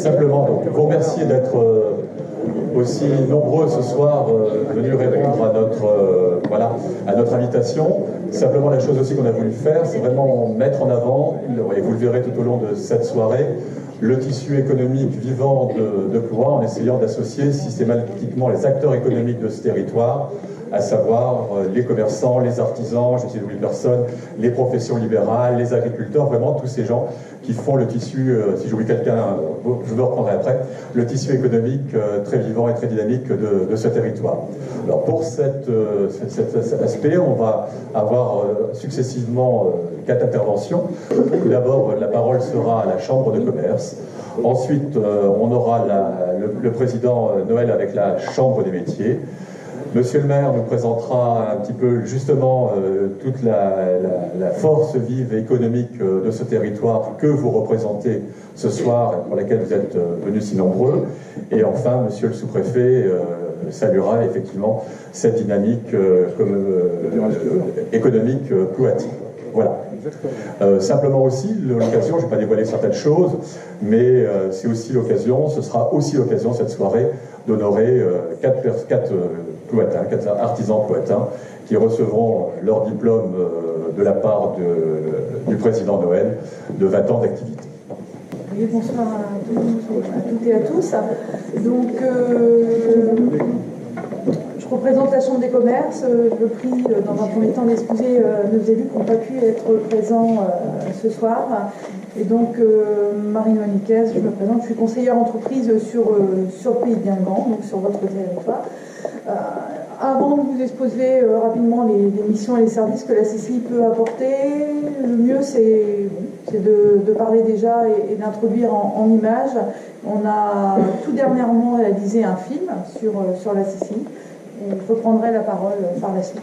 simplement donc, vous remercier d'être aussi nombreux ce soir venus répondre à notre invitation. Simplement, la chose aussi qu'on a voulu faire, c'est vraiment mettre en avant, et vous le verrez tout au long de cette soirée, le tissu économique vivant de Ploie, en essayant d'associer systématiquement les acteurs économiques de ce territoire, à savoir les commerçants, les artisans, je ne sais d'oublier personne, les professions libérales, les agriculteurs, vraiment tous ces gens qui font le tissu, si j'oublie quelqu'un, je vous le reprendrai après, le tissu économique très vivant et très dynamique de ce territoire. Alors pour cet aspect, on va avoir successivement 4 interventions. Tout d'abord, la parole sera à la Chambre de commerce. Ensuite, on aura le président Noël avec la Chambre des métiers. Monsieur le maire nous présentera un petit peu justement toute la force vive et économique de ce territoire que vous représentez ce soir et pour laquelle vous êtes venus si nombreux. Et enfin, monsieur le sous-préfet saluera effectivement cette dynamique économique plouatine. Voilà. Simplement aussi, l'occasion, je ne vais pas dévoiler certaines choses, mais c'est aussi l'occasion, ce sera aussi l'occasion cette soirée d'honorer 4 artisans plouatins qui recevront leur diplôme de la part du président Noël de 20 ans d'activité. Oui, bonsoir à toutes et à tous. Donc, je représente la Chambre des commerces. Je prie dans un premier temps d'excuser nos élus qui n'ont pas pu être présents ce soir. Et donc, Marine Niquez, je me présente, je suis conseillère entreprise sur Pays de Guingamp, donc sur votre territoire. Avant de vous exposer rapidement les missions et les services que la CCI peut apporter, le mieux c'est de parler déjà et d'introduire en images. On a tout dernièrement réalisé un film sur la CCI et je reprendrai la parole par la suite.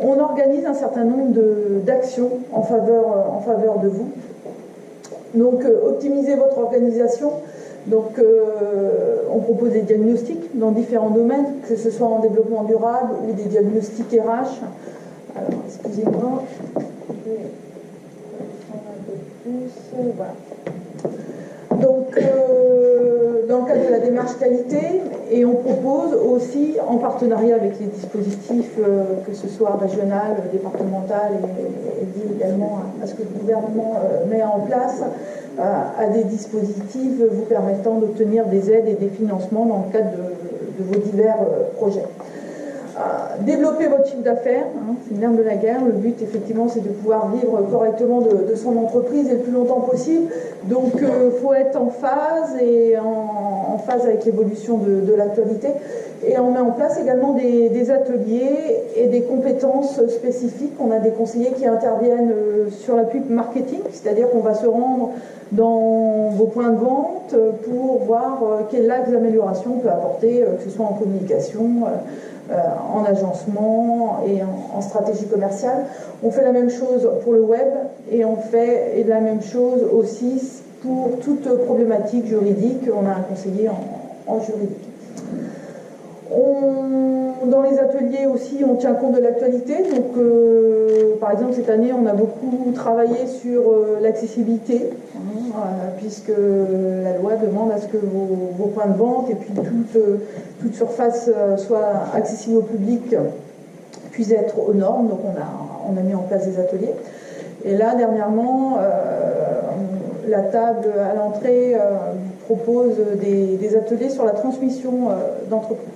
on organise un certain nombre d'actions en faveur de vous. Donc, optimisez votre organisation. Donc, on propose des diagnostics dans différents domaines, que ce soit en développement durable ou des diagnostics RH. Alors, excusez-moi, je vais prendre un peu plus. Voilà. Donc, dans le cadre de la démarche qualité, et on propose aussi, en partenariat avec les dispositifs, que ce soit régional, départemental et lié également à ce que le gouvernement met en place, à des dispositifs vous permettant d'obtenir des aides et des financements dans le cadre de vos divers projets. Développer votre chiffre d'affaires, hein, c'est le nerf de la guerre. Le but, effectivement, c'est de pouvoir vivre correctement de son entreprise et le plus longtemps possible. Donc, il faut être en phase et en phase avec l'évolution de l'actualité. Et on met en place également des ateliers et des compétences spécifiques. On a des conseillers qui interviennent sur l'appui marketing, c'est-à-dire qu'on va se rendre dans vos points de vente pour voir quel axe d'amélioration on peut apporter, que ce soit en communication, en agencement et en stratégie commerciale. On fait la même chose pour le web et on fait la même chose aussi pour toute problématique juridique. On a un conseiller en juridique. Dans les ateliers aussi, on tient compte de l'actualité. Donc, par exemple, cette année, on a beaucoup travaillé sur l'accessibilité, puisque la loi demande à ce que vos points de vente et puis toute surface soit accessible au public, puisse être aux normes. Donc, on a mis en place des ateliers. Et là, dernièrement, la table à l'entrée propose des ateliers sur la transmission d'entreprise.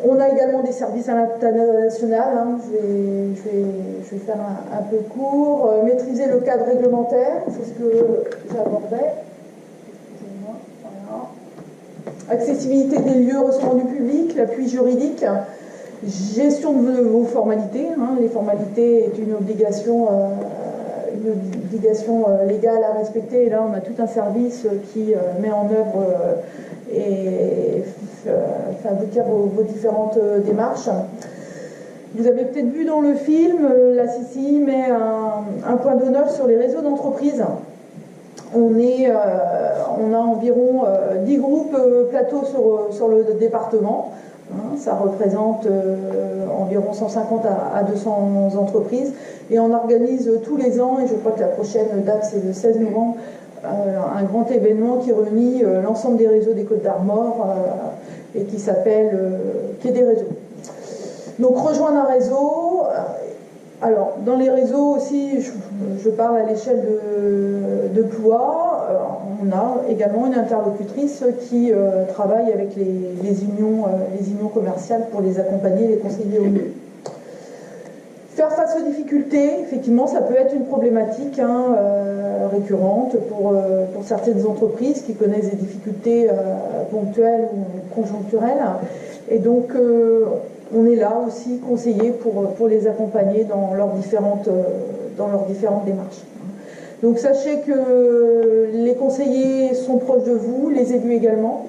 On a également des services à l'international, hein. Je vais faire un peu court. Maîtriser le cadre réglementaire, c'est ce que j'abordais. Voilà. Accessibilité des lieux recevant du public, l'appui juridique, gestion de vos formalités. Hein. Les formalités est une obligation légale à respecter. Et là, on a tout un service qui met en œuvre et fait aboutir vos différentes démarches. Vous avez peut-être vu dans le film, la CCI met un point d'honneur sur les réseaux d'entreprises. On a environ 10 groupes plateaux sur le département. Ça représente environ 150 à 200 entreprises. Et on organise tous les ans, et je crois que la prochaine date c'est le 16 novembre, un grand événement qui réunit l'ensemble des réseaux des Côtes d'Armor et qui s'appelle Quai des réseaux. Donc rejoindre un réseau. Alors dans les réseaux aussi, je parle à l'échelle de Ploie. On a également une interlocutrice qui travaille avec les unions commerciales pour les accompagner, les conseiller au mieux. Faire face aux difficultés, effectivement, ça peut être une problématique récurrente pour certaines entreprises qui connaissent des difficultés ponctuelles ou conjoncturelles. Et donc, on est là aussi conseillé pour les accompagner dans leurs différentes démarches. Donc, sachez que les conseillers sont proches de vous, les élus également.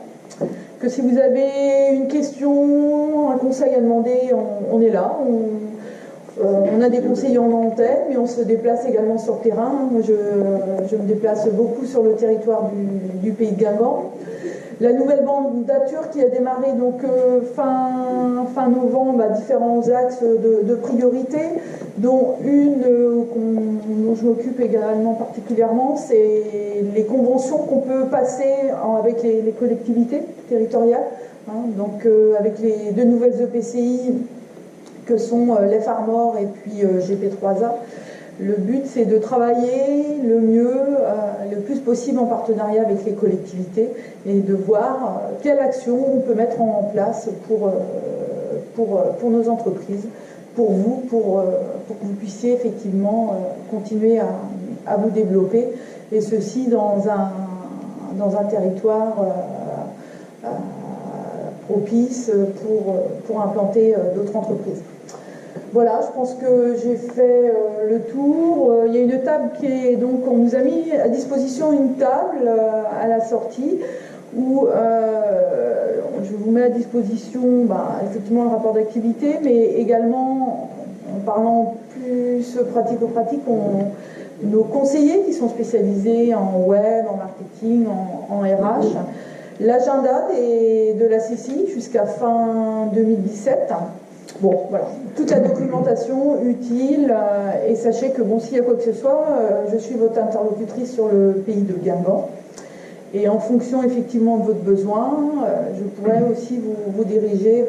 Que si vous avez une question, un conseil à demander, on est là. On a des conseillers en antenne, mais on se déplace également sur le terrain. Moi, je me déplace beaucoup sur le territoire du pays de Guingamp. La nouvelle mandature qui a démarré donc fin novembre à différents axes de priorité, dont une dont je m'occupe également particulièrement, c'est les conventions qu'on peut passer avec les collectivités territoriales, donc avec les deux nouvelles EPCI que sont l'EF-Armor et puis GP3A. Le but, c'est de travailler le mieux, le plus possible en partenariat avec les collectivités et de voir quelle action on peut mettre en place pour nos entreprises, pour vous, pour que vous puissiez effectivement continuer à vous développer, et ceci dans un territoire propice pour implanter d'autres entreprises. Voilà, je pense que j'ai fait le tour. Il y a une table qui est donc, on nous a mis à disposition une table à la sortie où je vous mets à disposition effectivement le rapport d'activité, mais également, en parlant plus pratico-pratique, nos conseillers qui sont spécialisés en web, en marketing, en RH, l'agenda de la CCI jusqu'à fin 2017. Bon, voilà, toute la documentation utile, et sachez que s'il y a quoi que ce soit, je suis votre interlocutrice sur le pays de Guingamp. Et en fonction effectivement de votre besoin, je pourrais aussi vous diriger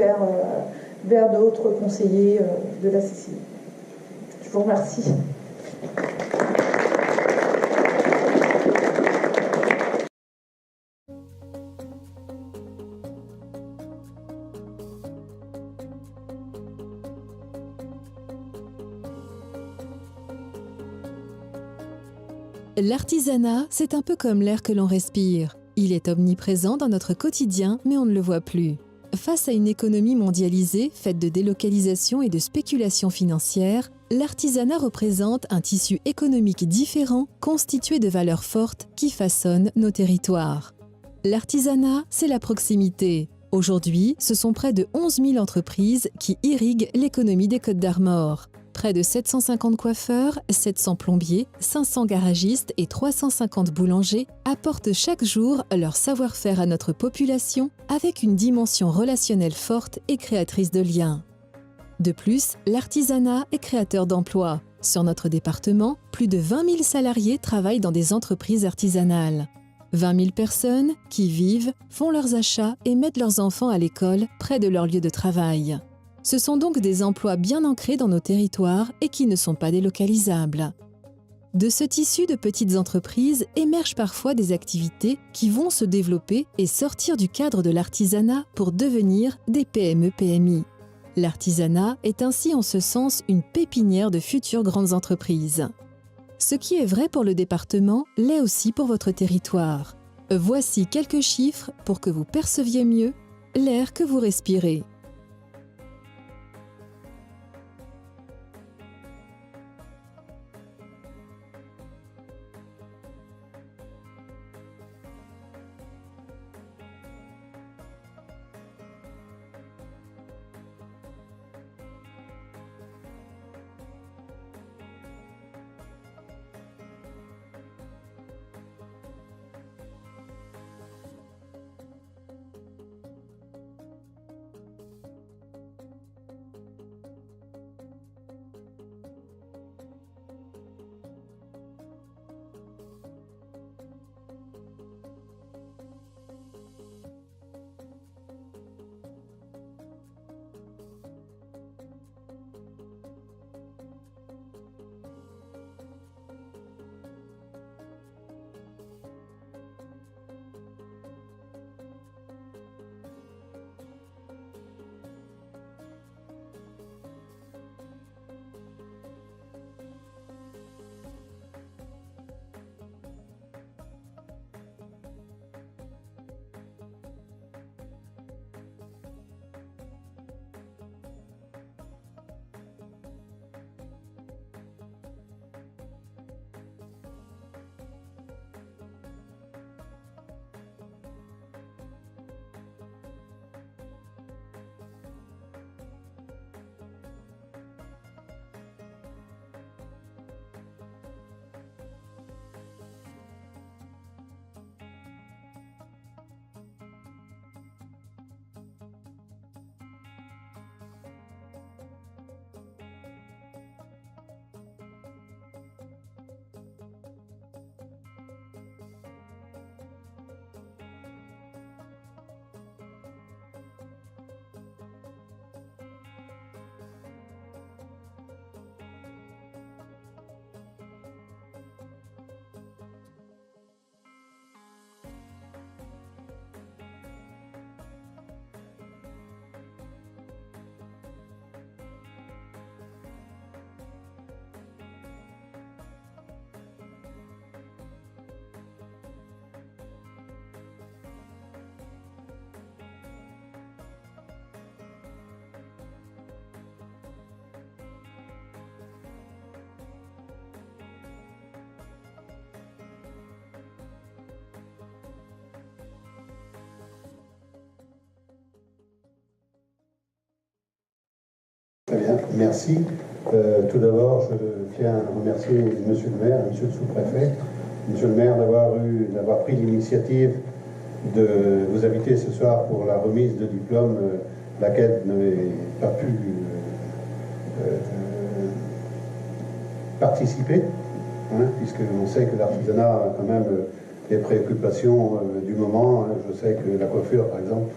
vers d'autres conseillers de la CCI. Je vous remercie. L'artisanat, c'est un peu comme l'air que l'on respire. Il est omniprésent dans notre quotidien, mais on ne le voit plus. Face à une économie mondialisée, faite de délocalisation et de spéculation financière, l'artisanat représente un tissu économique différent, constitué de valeurs fortes qui façonnent nos territoires. L'artisanat, c'est la proximité. Aujourd'hui, ce sont près de 11 000 entreprises qui irriguent l'économie des Côtes-d'Armor. Près de 750 coiffeurs, 700 plombiers, 500 garagistes et 350 boulangers apportent chaque jour leur savoir-faire à notre population avec une dimension relationnelle forte et créatrice de liens. De plus, l'artisanat est créateur d'emplois. Sur notre département, plus de 20 000 salariés travaillent dans des entreprises artisanales. 20 000 personnes qui vivent, font leurs achats et mettent leurs enfants à l'école près de leur lieu de travail. Ce sont donc des emplois bien ancrés dans nos territoires et qui ne sont pas délocalisables. De ce tissu de petites entreprises émergent parfois des activités qui vont se développer et sortir du cadre de l'artisanat pour devenir des PME-PMI. L'artisanat est ainsi en ce sens une pépinière de futures grandes entreprises. Ce qui est vrai pour le département l'est aussi pour votre territoire. Voici quelques chiffres pour que vous perceviez mieux l'air que vous respirez. Très bien, merci. Tout d'abord, je tiens à remercier Monsieur le maire, Monsieur le sous-préfet, Monsieur le maire d'avoir pris l'initiative de vous inviter ce soir pour la remise de diplôme, laquelle n'avait pas pu participer, hein, puisqu'on sait que l'artisanat a quand même des préoccupations du moment. Hein. Je sais que la coiffure, par exemple,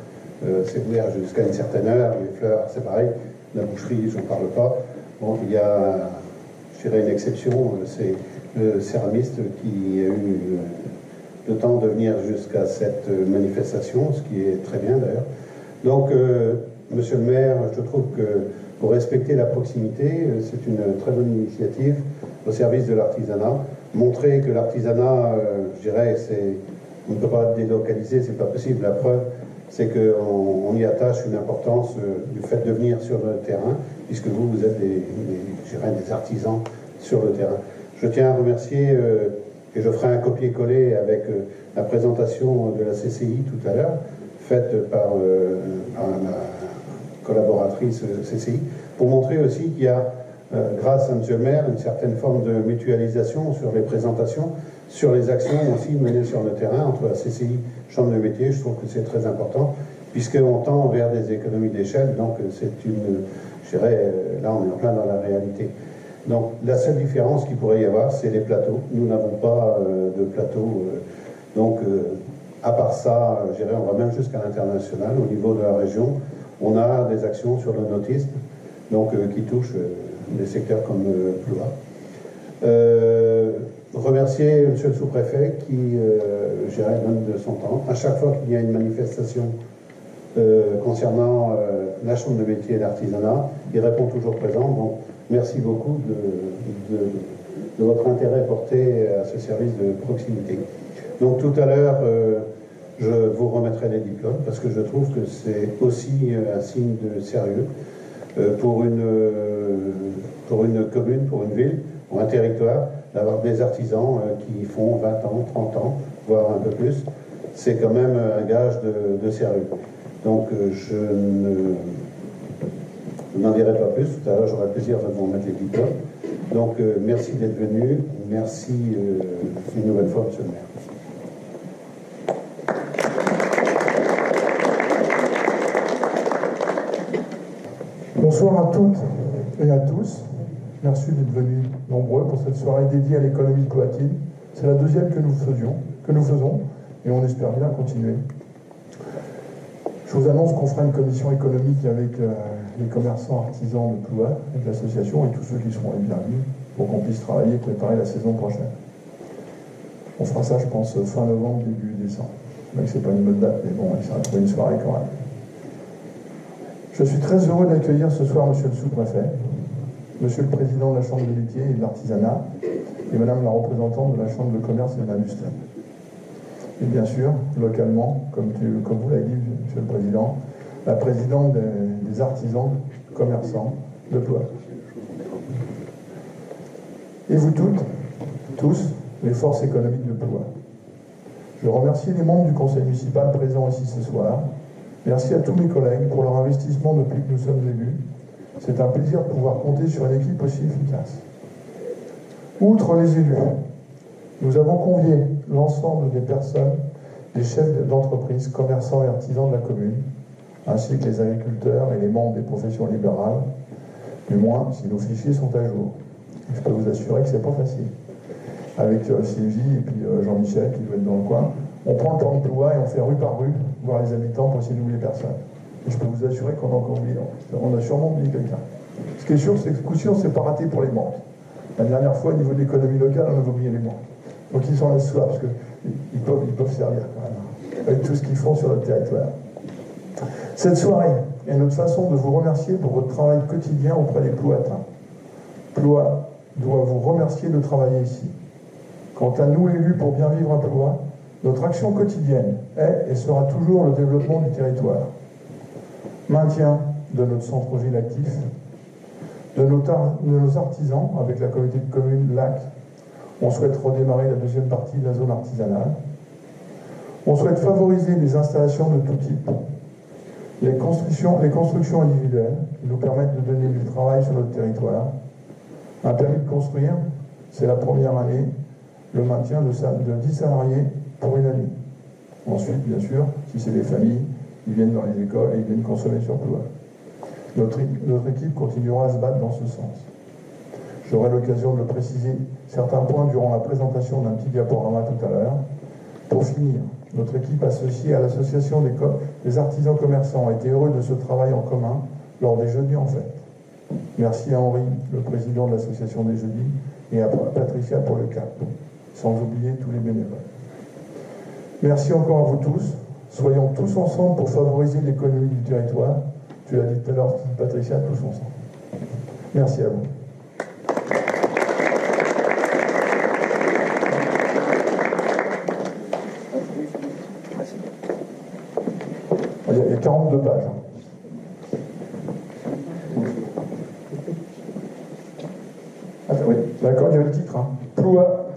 c'est ouvert jusqu'à une certaine heure, les fleurs, c'est pareil, la boucherie, je n'en parle pas. Bon, il y a, je dirais, une exception, c'est le céramiste qui a eu le temps de venir jusqu'à cette manifestation, ce qui est très bien d'ailleurs. Donc, Monsieur le maire, je trouve que pour respecter la proximité, c'est une très bonne initiative au service de l'artisanat. Montrer que l'artisanat, je dirais, on ne peut pas délocaliser, c'est pas possible. La preuve, c'est qu'on y attache une importance du fait de venir sur le terrain, puisque vous êtes des artisans sur le terrain. Je tiens à remercier, et je ferai un copier-coller avec la présentation de la CCI tout à l'heure, faite par la collaboratrice CCI, pour montrer aussi qu'il y a, grâce à M. le maire, une certaine forme de mutualisation sur les présentations, sur les actions aussi menées sur le terrain entre la CCI, Chambre de métier. Je trouve que c'est très important, puisqu'on tend vers des économies d'échelle, donc c'est une, je dirais, là on est en plein dans la réalité. Donc la seule différence qu'il pourrait y avoir, c'est les plateaux. Nous n'avons pas de plateau, donc à part ça, je dirais, on va même jusqu'à l'international, au niveau de la région. On a des actions sur le nautisme, donc qui touchent des secteurs comme Ploie. Remercier Monsieur le sous-préfet qui, je dirais, donne de son temps. À chaque fois qu'il y a une manifestation concernant la Chambre de métier et l'artisanat, il répond toujours présent. Donc, merci beaucoup de votre intérêt porté à ce service de proximité. Donc, tout à l'heure, je vous remettrai les diplômes parce que je trouve que c'est aussi un signe de sérieux pour une commune, pour une ville, pour un territoire, d'avoir des artisans qui font 20 ans, 30 ans, voire un peu plus. C'est quand même un gage de sérieux. Donc je n'en dirai pas plus. Tout à l'heure, j'aurai le plaisir de vous remettre les diplômes. Donc merci d'être venu. Merci une nouvelle fois, Monsieur le maire. Bonsoir à toutes et à tous. Merci d'être venus nombreux pour cette soirée dédiée à l'économie de Ploatine. C'est la deuxième que nous faisons, et on espère bien continuer. Je vous annonce qu'on fera une commission économique avec les commerçants artisans de Ploie, avec l'association et tous ceux qui seront les bienvenus, pour qu'on puisse travailler et préparer la saison prochaine. On fera ça, je pense, fin novembre, début décembre. Même si c'est pas une bonne date, mais bon, ça va trouver une soirée quand même. Je suis très heureux d'accueillir ce soir Monsieur le sous-préfet, Monsieur le président de la Chambre de métier et de l'artisanat, et Madame la représentante de la Chambre de commerce et de l'industrie. Et bien sûr, localement, comme vous l'avez dit, Monsieur le Président, la présidente des artisans commerçants de Ploie. Et vous toutes, tous, les forces économiques de Ploie. Je remercie les membres du conseil municipal présents ici ce soir. Merci à tous mes collègues pour leur investissement depuis que nous sommes élus. C'est un plaisir de pouvoir compter sur une équipe aussi efficace. Outre les élus, nous avons convié l'ensemble des personnes, des chefs d'entreprise, commerçants et artisans de la commune, ainsi que les agriculteurs et les membres des professions libérales, du moins si nos fichiers sont à jour. Je peux vous assurer que c'est pas facile. Avec Sylvie et puis Jean-Michel qui doit être dans le coin, on prend le temps de Ploie et on fait rue par rue, voir les habitants pour essayer d'oublier personne. Et je peux vous assurer qu'on a encore oublié. On a sûrement oublié quelqu'un. Ce qui est sûr, c'est que coup sûr, c'est pas raté pour les banques. La dernière fois, au niveau de l'économie locale, on avait oublié les banques. Donc ils sont là ce soir, parce qu'ils peuvent servir quand même, avec tout ce qu'ils font sur notre territoire. Cette soirée est notre façon de vous remercier pour votre travail quotidien auprès des Ploatins. Ploie doit vous remercier de travailler ici. Quant à nous élus pour bien vivre à Ploie, notre action quotidienne est et sera toujours le développement du territoire. Maintien de notre centre-ville actif, de nos artisans avec la communauté de communes LAC. On souhaite redémarrer la deuxième partie de la zone artisanale. On souhaite favoriser les installations de tout type. Les constructions individuelles qui nous permettent de donner du travail sur notre territoire. Un permis de construire, c'est la première année, le maintien de 10 salariés pour une année. Ensuite, bien sûr, si c'est des familles, ils viennent dans les écoles et ils viennent consommer sur Ploua. Notre équipe continuera à se battre dans ce sens. J'aurai l'occasion de le préciser certains points durant la présentation d'un petit diaporama tout à l'heure. Pour finir, notre équipe associée à l'association des artisans commerçants a été heureux de ce travail en commun lors des jeudis en fête. Merci à Henri, le président de l'association des jeudis, et à Patricia pour le cap, sans oublier tous les bénévoles. Merci encore à vous tous. Soyons tous ensemble pour favoriser l'économie du territoire. Tu l'as dit tout à l'heure, Patricia, tous ensemble. Merci à vous. Il y a 42 pages. Oui, d'accord, il y a le titre. Ploua,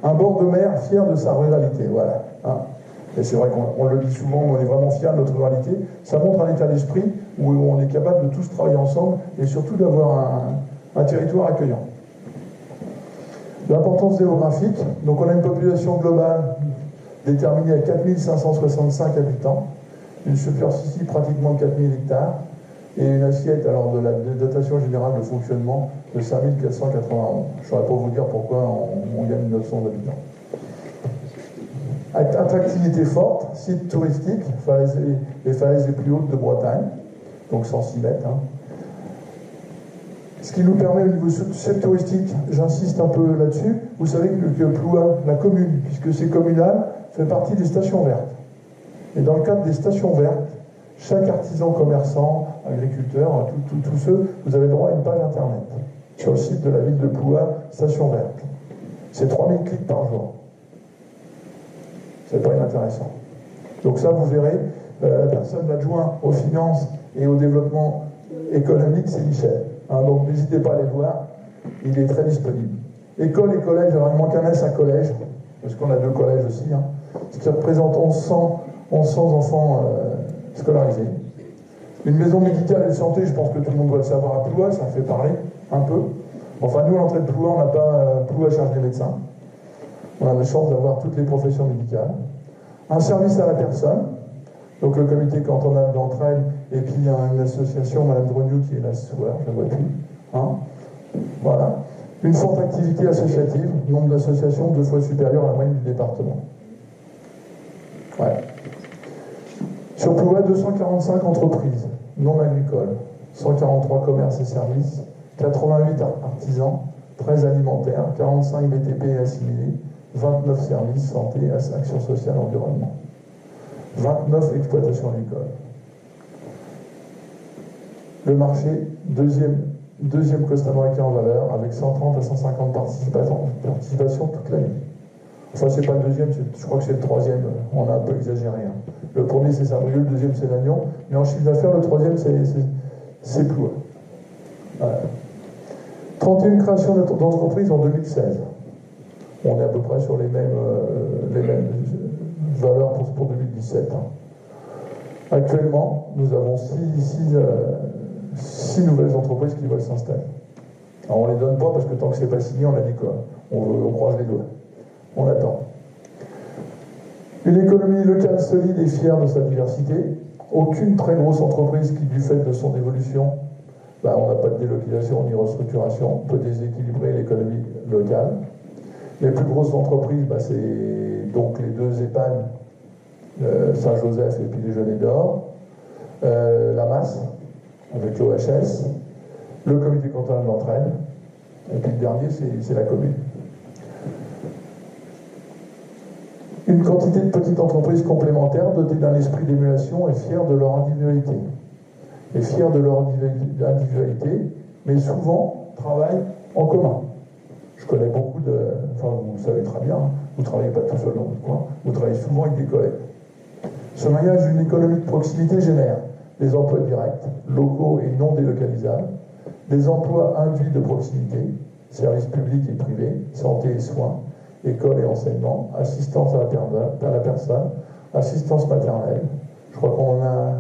un bord de mer fier de sa ruralité. Voilà. Et c'est vrai qu'on le dit souvent, on est vraiment fiers de notre ruralité. Ça montre un état d'esprit où on est capable de tous travailler ensemble et surtout d'avoir un territoire accueillant. L'importance démographique. Donc on a une population globale déterminée à 4565 habitants, une superficie pratiquement de 4000 hectares et une assiette alors de la dotation générale de fonctionnement de 5491. Je ne saurais pas vous dire pourquoi on gagne 900 habitants. Attractivité forte, site touristique, les falaises les plus hautes de Bretagne, donc 106 mètres. Ce qui nous permet au niveau site touristique, j'insiste un peu là-dessus, vous savez que Ploua, la commune, puisque c'est communal, fait partie des stations vertes. Et dans le cadre des stations vertes, chaque artisan, commerçant, agriculteur, tous ceux, vous avez droit à une page internet sur le site de la ville de Ploua, station verte. C'est 3000 clics par jour. C'est pas inintéressant. Donc ça, vous verrez, la personne adjointe aux finances et au développement économique, c'est Michel. Donc n'hésitez pas à aller voir, il est très disponible. École et collège, alors il manque un S à collège, parce qu'on a 2 collèges aussi, ce qui représente 1100 enfants scolarisés. Une maison médicale et de santé, je pense que tout le monde doit le savoir à Ploua, ça fait parler un peu. Enfin, nous, à l'entrée de Ploua, on n'a pas Ploua charge des médecins. On a la chance d'avoir toutes les professions médicales. Un service à la personne, donc le comité cantonal d'entraide, et puis une association, Madame Drognou, qui est là ce soir, je ne la vois plus. Voilà. Une forte activité associative, nombre d'associations 2 fois supérieur à la moyenne du département. Ouais. Sur Ploua, 245 entreprises non agricoles, 143 commerces et services, 88 artisans, 13 alimentaires, 45 BTP et assimilés, 29 services, santé, action sociale, environnement. 29 exploitations agricoles. Le marché, deuxième coast américain en valeur, avec 130 à 150 participations toute l'année. Enfin, c'est pas le deuxième, je crois que c'est le troisième, on a un peu exagéré. Le premier, c'est Saint-Brieuc, le deuxième, c'est Lannion, mais en chiffre d'affaires, le troisième, c'est Ploua. Voilà. 31 créations d'entreprises en 2016. On est à peu près sur les mêmes valeurs pour 2017. Actuellement, nous avons 6 nouvelles entreprises qui veulent s'installer. Alors on ne les donne pas parce que tant que c'est pas signé, on a dit quoi. On croise les doigts. On attend. Une économie locale solide et fière de sa diversité. Aucune très grosse entreprise qui, du fait de son évolution, on n'a pas de délocalisation ni restructuration, peut déséquilibrer l'économie locale. Les plus grosses entreprises, c'est donc les 2 EHPAD, Saint-Joseph et puis les Genêts d'Or, la Masse, avec l'OHS, le comité cantonal d'entraide, et puis le dernier, c'est la commune. Une quantité de petites entreprises complémentaires dotées d'un esprit d'émulation et fières de leur individualité. Et fiers de leur individualité, mais souvent travaillent en commun. Je connais beaucoup vous savez très bien, vous ne travaillez pas tout seul dans votre coin, vous travaillez souvent avec des collègues. Ce maillage d'une économie de proximité génère des emplois directs, locaux et non délocalisables, des emplois induits de proximité, services publics et privés, santé et soins, école et enseignement, assistance à la personne, assistance maternelle. Je crois qu'on en a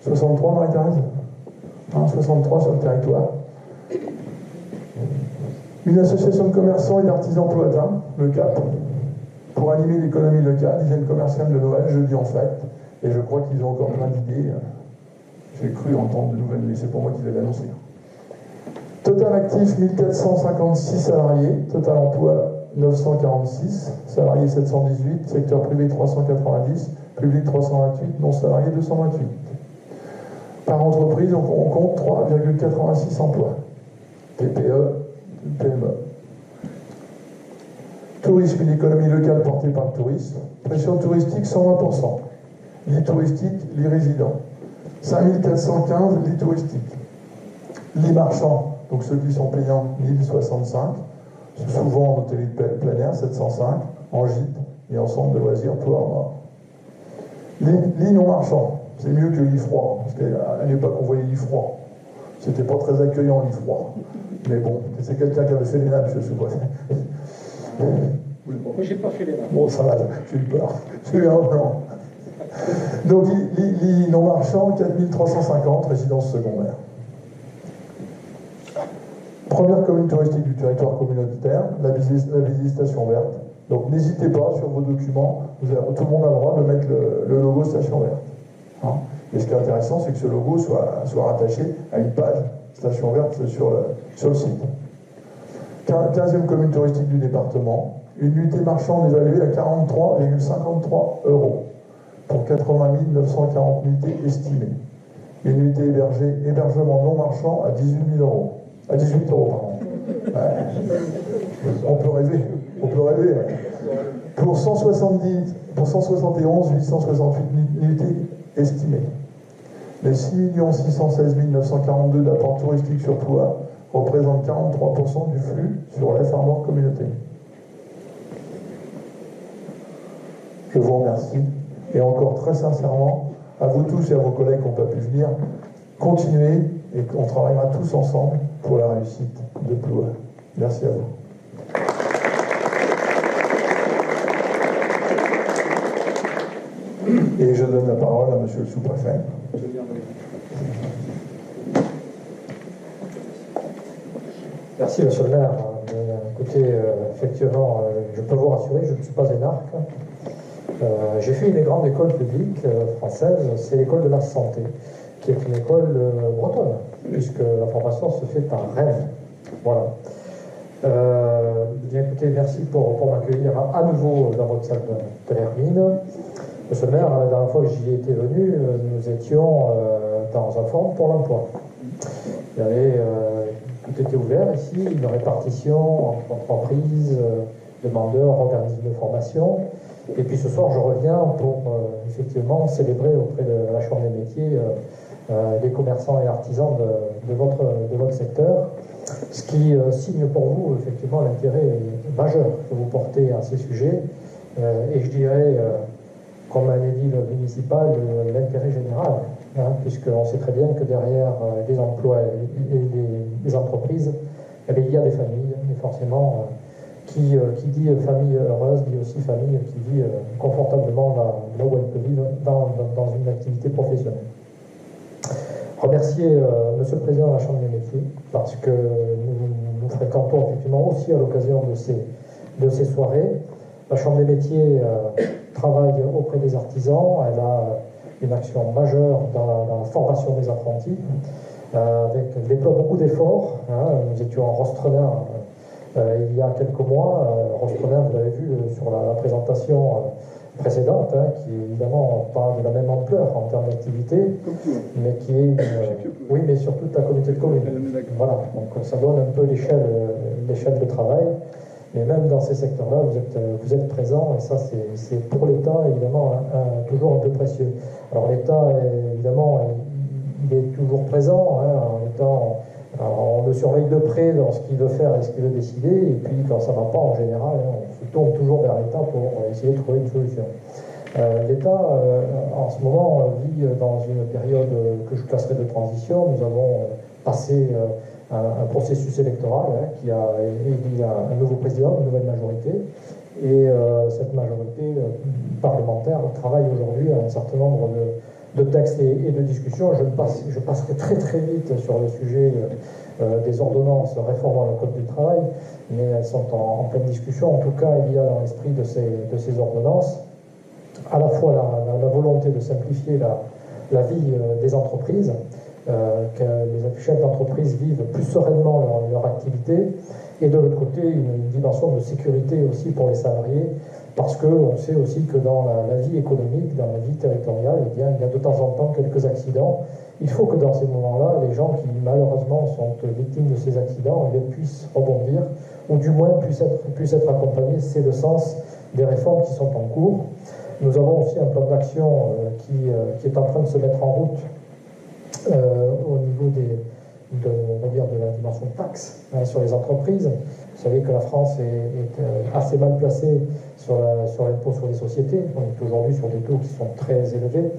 63, Marie-Thérèse, 63 sur le territoire. Une association de commerçants et d'artisans poitins, le CAP, pour animer l'économie locale, l'hygiène commerciale de Noël, jeudi en fête. Et je crois qu'ils ont encore plein d'idées. J'ai cru entendre de nouvelles, mais c'est pour moi qui l'avais annoncé. Total actif, 1456 salariés. Total emploi, 946. Salariés, 718. Secteur privé, 390. Public, 328. Non salariés, 228. Par entreprise, on compte 3,86 emplois. TPE, PME. Tourisme, une économie locale portée par le tourisme. Pression touristique, 120%. Lits touristiques, lits résidents. 5415 lits touristiques. Lits marchands, donc ceux qui sont payants, 1065. Souvent en hôtellerie de plein air, 705. En gîte et en centre de loisirs, tout hors mort. Lits non marchands, c'est mieux que lits froids. Parce qu'à l'époque, on voyait lits froids. C'était pas très accueillant, lits froids. Mais bon, c'est quelqu'un qui avait fait les nappes, je suppose. Moi, j'ai pas fait les nappes. Bon, ça va, j'ai eu peur. J'ai eu un blanc. Donc, lits non marchands, 4350, résidences secondaires. Première commune touristique du territoire communautaire, la visitation verte. Donc, n'hésitez pas sur vos documents, tout le monde a le droit de mettre le logo Station Verte. Hein. Et ce qui est intéressant, c'est que ce logo soit rattaché à une page Station Verte sur le site. 15e commune touristique du département, une unité marchande évaluée à 43,53 € pour 80 940 unités estimées. Une unité hébergement non marchand à 18 000 €. À 18 €, pardon. Ouais. On peut rêver. Ouais. Pour 171 868 unités estimées. Les 6 616 942 d'apports touristiques sur Ploie représentent 43% du flux sur la Farmore communauté. Je vous remercie. Et encore très sincèrement, à vous tous et à vos collègues qui n'ont pas pu venir, continuez et on travaillera tous ensemble pour la réussite de Ploie. Merci à vous. Et je donne la parole à monsieur le sous-préfet. Merci, monsieur le maire. Écoutez, effectivement, je peux vous rassurer, je ne suis pas énarque. J'ai fait une grande école publique française, c'est l'école de la santé, qui est une école bretonne, puisque la formation se fait à Rennes. Voilà. Bien écoutez, merci pour m'accueillir à nouveau dans votre salle de l'Hermine. Monsieur le maire, la dernière fois que j'y étais venu, nous étions dans un forum pour l'emploi. Il y avait, tout était ouvert ici, une répartition entre entreprises, demandeurs, organismes de formation. Et puis ce soir, je reviens pour effectivement célébrer auprès de la Chambre des métiers les commerçants et artisans de votre secteur, ce qui signe pour vous effectivement l'intérêt majeur que vous portez à ces sujets, et je dirais, comme un édile municipal, l'intérêt général, hein, puisqu'on sait très bien que derrière les emplois et les entreprises, eh bien, il y a des familles, et forcément, qui dit famille heureuse, dit aussi famille qui vit confortablement là où elle peut vivre dans une activité professionnelle. Remercier Monsieur le Président de la Chambre des métiers, parce que nous fréquentons effectivement aussi à l'occasion de ces soirées. La Chambre des métiers travaille auprès des artisans, elle a une action majeure dans la formation des apprentis, elle déploie beaucoup d'efforts. Hein. Nous étions en Rostrenain il y a quelques mois. Rostrenain, vous l'avez vu sur la présentation précédente, hein, qui est évidemment pas de la même ampleur en termes d'activité, mais qui est oui, mais sur toute la communauté de communes. Voilà, donc ça donne un peu l'échelle de travail. Mais même dans ces secteurs-là, vous êtes présents, et ça, c'est pour l'État, évidemment, toujours un peu précieux. Alors l'État, évidemment, il est toujours présent, hein, en étant... Alors, on le surveille de près dans ce qu'il veut faire et ce qu'il veut décider, et puis quand ça ne va pas, en général, on se tourne toujours vers l'État pour essayer de trouver une solution. L'État, en ce moment, vit dans une période que je classerai de transition. Nous avons passé un processus électoral, hein, qui a élu un nouveau président, une nouvelle majorité, et cette majorité parlementaire travaille aujourd'hui à un certain nombre de textes et de discussions. Je passerai très très vite sur le sujet des ordonnances réformant le Code du travail, mais elles sont en pleine discussion. En tout cas, il y a dans l'esprit de ces ordonnances à la fois la volonté de simplifier la vie des entreprises, que les chefs d'entreprise vivent plus sereinement leur activité, et de l'autre côté une dimension de sécurité aussi pour les salariés, parce qu'on sait aussi que dans la vie économique, dans la vie territoriale, eh bien, il y a de temps en temps quelques accidents. Il faut que dans ces moments-là, les gens qui malheureusement sont victimes de ces accidents puissent rebondir, ou du moins puissent être accompagnés. C'est le sens des réformes qui sont en cours. Nous avons aussi un plan d'action qui est en train de se mettre en route au niveau de la dimension taxe sur les entreprises. Vous savez que la France est assez mal placée sur l'impôt sur les sociétés. On est aujourd'hui sur des taux qui sont très élevés.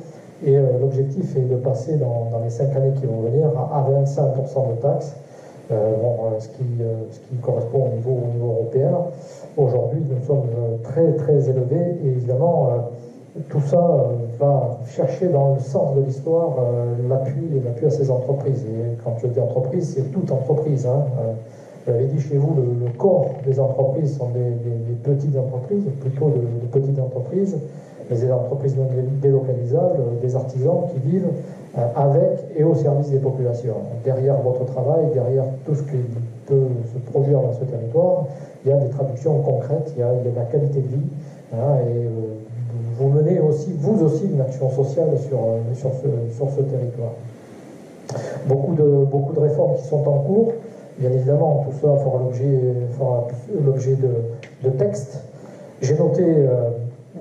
Et l'objectif est de passer dans les 5 années qui vont venir à 25% de taxes, ce qui correspond au niveau européen. Aujourd'hui, nous sommes très très élevés et évidemment, tout ça va chercher dans le sens de l'histoire l'appui à ces entreprises. Et quand je dis entreprise, c'est toute entreprise. Vous l'avez dit chez vous, le corps des entreprises sont des petites entreprises, plutôt de petites entreprises, des entreprises non délocalisables, des artisans qui vivent avec et au service des populations. Derrière votre travail, derrière tout ce qui peut se produire dans ce territoire, il y a des traductions concrètes, il y a de la qualité de vie, et vous menez aussi, vous aussi, une action sociale sur ce territoire. Beaucoup de réformes qui sont en cours. Bien évidemment, tout ça fera l'objet de textes. J'ai noté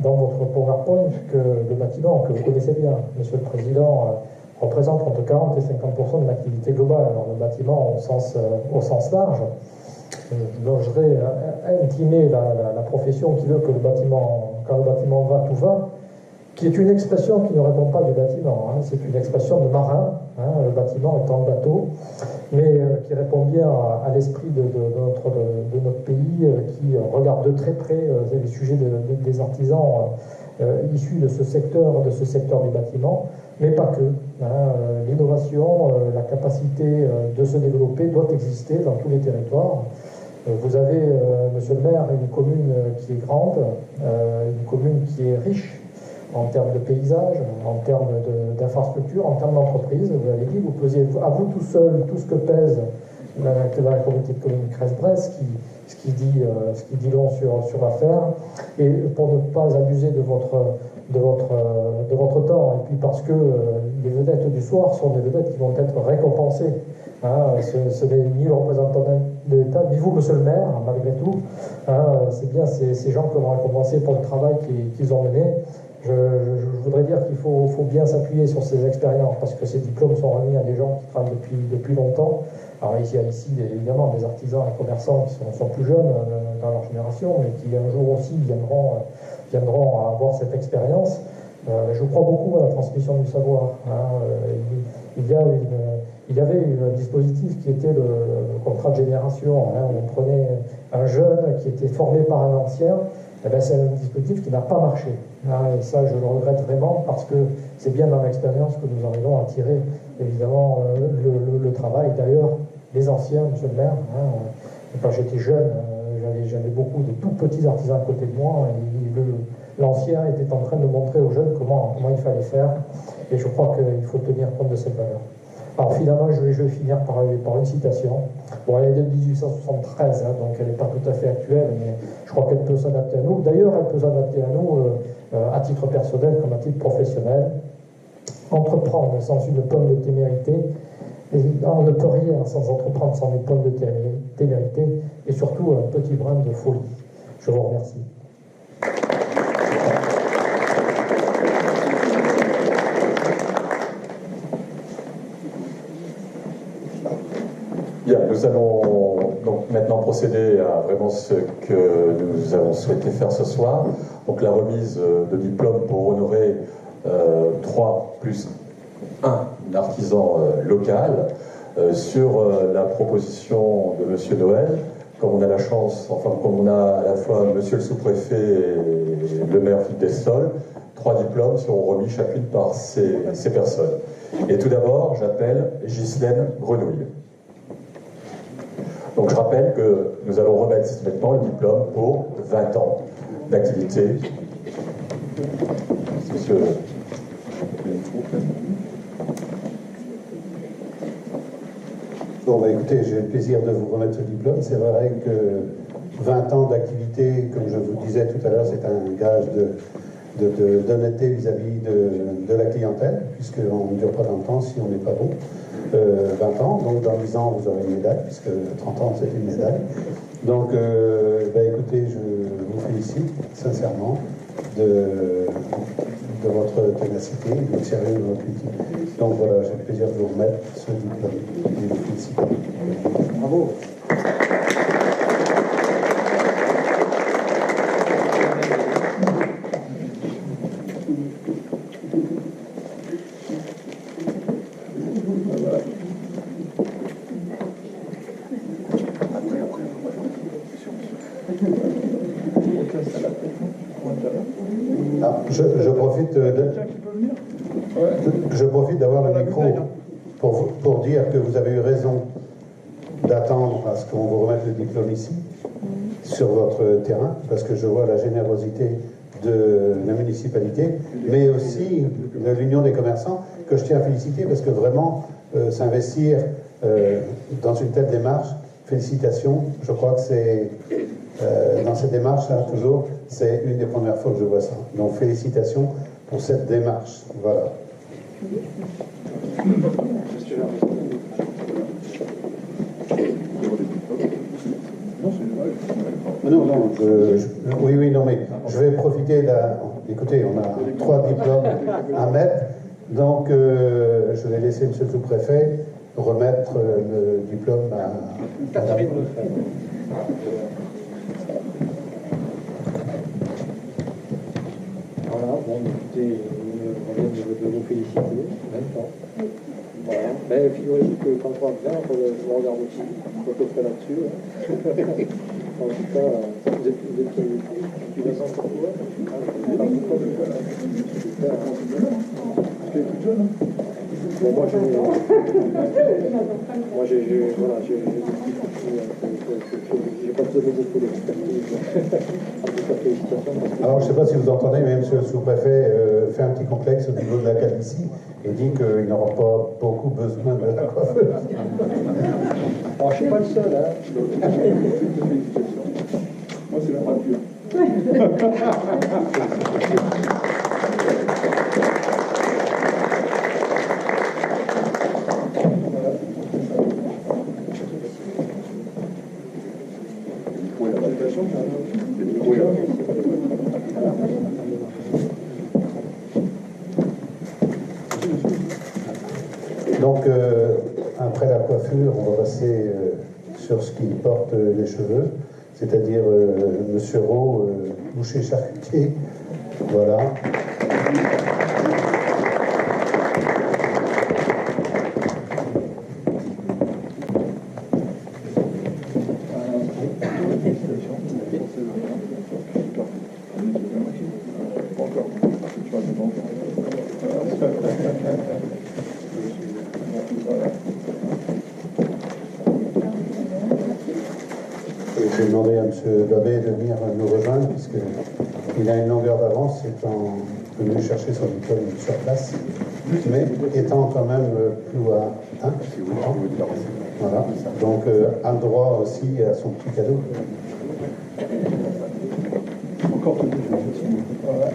dans votre PowerPoint que le bâtiment, que vous connaissez bien, Monsieur le Président, représente entre 40 et 50% de l'activité globale. Alors le bâtiment au sens large, j'oserais intimer la profession qui veut que quand le bâtiment va, tout va, qui est une expression qui ne répond pas du bâtiment, c'est une expression de marin, le bâtiment étant le bateau, mais qui répond bien à l'esprit de notre pays, qui regarde de très près les sujets des artisans issus de ce secteur du bâtiment, mais pas que. L'innovation, la capacité de se développer doit exister dans tous les territoires. Vous avez, Monsieur le maire, une commune qui est grande, une commune qui est riche en termes de paysage, en termes d'infrastructures, en termes d'entreprise. Vous l'avez dit, vous pesez à vous tout seul tout ce que pèse la communauté de communes Crest-Bresse, ce qui dit long sur l'affaire. Et pour ne pas abuser de votre temps, et puis parce que les vedettes du soir sont des vedettes qui vont être récompensées. Ce n'est ni le représentant de l'État, ni vous, Monsieur le maire, malgré tout. C'est bien ces gens qui vont récompenser pour le travail qu'ils ont mené. Je voudrais dire qu'il faut bien s'appuyer sur ces expériences, parce que ces diplômes sont remis à des gens qui travaillent depuis longtemps. Alors il y a ici évidemment des artisans et commerçants qui sont plus jeunes dans leur génération, mais qui un jour aussi viendront à avoir cette expérience. Je crois beaucoup à la transmission du savoir. Il y avait un dispositif qui était le contrat de génération, où on prenait un jeune qui était formé par un ancien. C'est un dispositif qui n'a pas marché. Et ça, je le regrette vraiment, parce que c'est bien dans l'expérience que nous arrivons à tirer, évidemment, le travail. D'ailleurs, les anciens, Monsieur le maire, quand j'étais jeune, j'avais beaucoup de tout petits artisans à côté de moi, et l'ancien était en train de montrer aux jeunes comment il fallait faire, et je crois qu'il faut tenir compte de cette valeur. Alors finalement, je vais finir par une citation. Bon, elle est de 1873, donc elle n'est pas tout à fait actuelle, mais je crois qu'elle peut s'adapter à nous. D'ailleurs, elle peut s'adapter à nous à titre personnel comme à titre professionnel. Entreprendre sans une pomme de témérité, on ne peut rien sans entreprendre sans une pomme de témérité, et surtout un petit brin de folie. Je vous remercie. Bien, nous allons donc maintenant procéder à vraiment ce que nous avons souhaité faire ce soir, donc la remise de diplômes pour honorer 3 plus 1 artisan local sur la proposition de Monsieur Noël. Comme on a la chance, comme on a à la fois Monsieur le sous-préfet et le maire Philippe Destol, 3 diplômes seront remis chacune par ces personnes. Et tout d'abord, j'appelle Ghislaine Grenouille. Donc je rappelle que nous allons remettre systématiquement le diplôme pour 20 ans d'activité. Monsieur. Bon, bah, écoutez, j'ai le plaisir de vous remettre ce diplôme. C'est vrai que 20 ans d'activité, comme je vous disais tout à l'heure, c'est un gage d'honnêteté vis-à-vis de la clientèle, puisqu'on ne dure pas dans le temps si on n'est pas bon. 20 ans, donc dans 10 ans, vous aurez une médaille, puisque 30 ans, c'est une médaille. Donc, bah, écoutez, je vous félicite sincèrement de votre ténacité, de votre sérieux, de votre critique. Donc voilà, j'ai le plaisir de vous remettre ce diplôme et de vous féliciter. Bravo. Je profite d'avoir le micro pour dire que vous avez eu raison d'attendre à ce qu'on vous remette le diplôme ici, sur votre terrain, parce que je vois la générosité de la municipalité, mais aussi de l'Union des commerçants, que je tiens à féliciter, parce que vraiment, s'investir dans une telle démarche, félicitations. Je crois que c'est, dans cette démarche-là, toujours, c'est une des premières fois que je vois ça. Donc félicitations pour cette démarche. Voilà. Oui, non, mais je vais profiter écoutez, on a 3 diplômes à mettre, donc je vais laisser M. le sous-préfet remettre le diplôme à Catherine. Voilà, bon, écoutez, on vient de vous féliciter en même temps. Voilà. Ben, figurez-vous que quand on va bien, je me regarde aussi, je peux faire là-dessus. En tout cas, vous êtes depuis 20 ans pour toi. Tu es toute jeune. Bon, moi, j'ai voilà, j'ai pas besoin de beaucoup d'expertise. Alors, je ne sais pas si vous entendez, mais M. le sous-préfet fait un petit complexe au niveau de la calvitie et dit qu'il n'aura pas beaucoup besoin de la coiffeuse. Alors, je ne suis pas le seul, hein. Moi, c'est la peinture. Donc, après la coiffure, on va passer sur ce qui porte les cheveux, c'est-à-dire Monsieur Rowe, boucher charcutier. Voilà. J'ai demandé à M. Babet de venir nous rejoindre, puisqu'il a une longueur d'avance, étant venu chercher son diplôme sur place, mais étant quand même plus à 1. Voilà. Donc, a le droit aussi à son petit cadeau. Encore tout. Voilà.